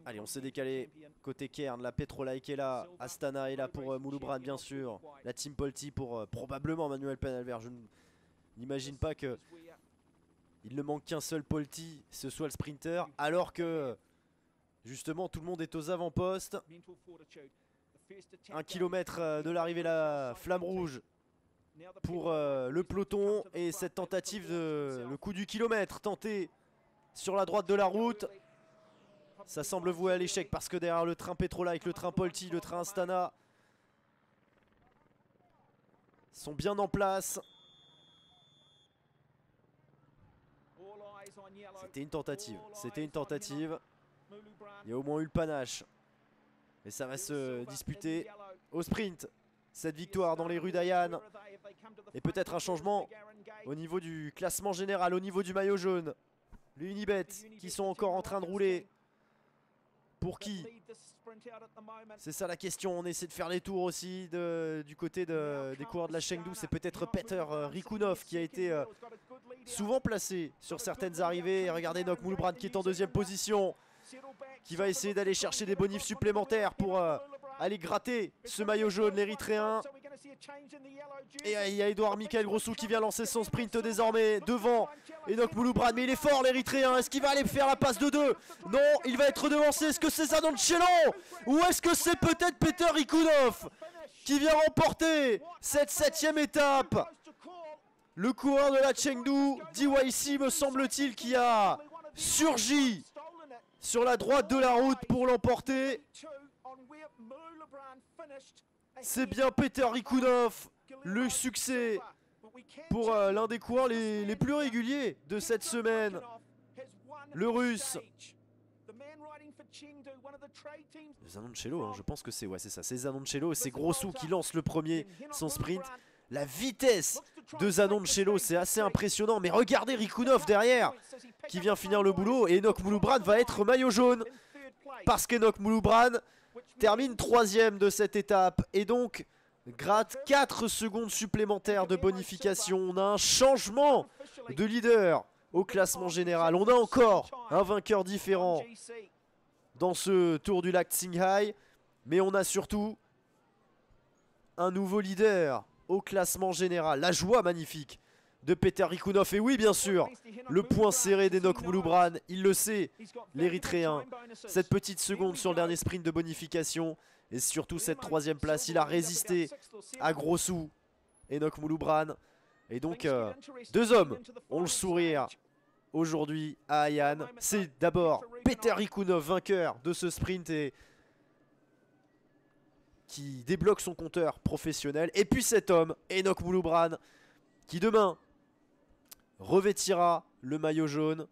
Allez, on s'est décalé côté Cairn, la Petrolike est là, Astana est là pour Mouloubran bien sûr, la Team Polti pour probablement Manuel Penalver. Je n'imagine pas que il ne manque qu'un seul Polti, ce soit le sprinter, alors que justement tout le monde est aux avant-postes. 1 km de l'arrivée la flamme rouge pour le peloton, et cette tentative de le coup du kilomètre tenté sur la droite de la route, ça semble voué à l'échec parce que derrière le train Petrolike, le train Polti, le train Astana sont bien en place. C'était une tentative, il y a au moins eu le panache. Mais ça va se disputer au sprint, cette victoire dans les rues d'Ayan. Et peut-être un changement au niveau du classement général, au niveau du maillot jaune. Les Unibet qui sont encore en train de rouler. Pour qui? C'est ça la question. On essaie de faire les tours aussi du côté des coureurs de la Chengdu. C'est peut-être Peter Rikunov qui a été souvent placé sur certaines arrivées. Et regardez Nock Mouloubran qui est en deuxième position, qui va essayer d'aller chercher des bonifs supplémentaires pour aller gratter ce maillot jaune, l'Érythréen. Et il y a Edouard Michael Grossou qui vient lancer son sprint désormais devant Enoch Mouloubran. Mais il est fort l'Érythréen. Est-ce qu'il va aller faire la passe de 2? Non, il va être devancé. Est-ce que c'est Zanon Chelon? Ou est-ce que c'est peut-être Peter Rikunov qui vient remporter cette 7ème étape? Le coureur de la Chengdu, DYC me semble-t-il, qui a surgi sur la droite de la route pour l'emporter. C'est bien Peter Rikunov, le succès pour l'un des coureurs les plus réguliers de cette semaine, le russe. Zanoncello, hein, je pense que c'est ça, c'est Zanoncello, et c'est Grossou qui lance le premier son sprint. La vitesse de Zanoncello, c'est assez impressionnant, mais regardez Rikunov derrière qui vient finir le boulot, et Enoch Mouloubran va être maillot jaune parce qu'Enoch Mouloubran termine 3ème de cette étape et donc gratte 4 secondes supplémentaires de bonification. On a un changement de leader au classement général. On a encore un vainqueur différent dans ce Tour du lac Qinghai, mais on a surtout un nouveau leader au classement général. La joie magnifique de Peter Rikunov. Et oui, bien sûr, le point serré d'Enoch Mouloubran, il le sait, l'Érythréen. Cette petite seconde sur le dernier sprint de bonification, et surtout cette 3ème place. Il a résisté à Grossou, Enoch Mouloubran. Et donc, 2 hommes ont le sourire aujourd'hui à Ayan. C'est d'abord Peter Rikunov, vainqueur de ce sprint et qui débloque son compteur professionnel. Et puis cet homme, Enoch Mouloubran, qui demain revêtira le maillot jaune